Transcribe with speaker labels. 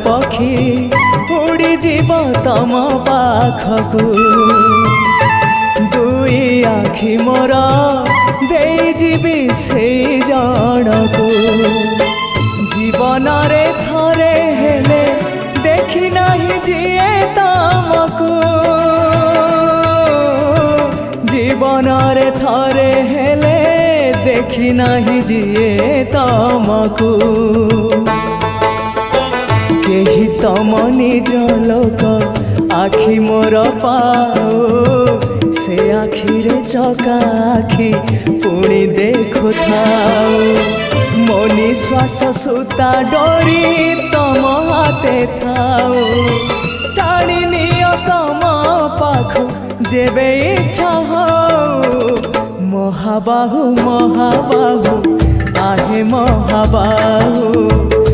Speaker 1: पक्षी उड़ी जीव तम पाखकू दुई आखि मोर देई जीवी से जनकू जीवन रे थरे हेले देखी नहीं जिए तमकू जीवन रे थरे हेले देखी नहीं जिए तमकू केही तम निज लोक आखि मोर पाओ से आखि रे चका आखि पुणी देखु थाओ मो निश्वास सुता डोरी तम हाथे थाओ टाणी नियो तम पाखु जेबे इच्छा हो महाबाहु महाबाहु आहे महाबाहु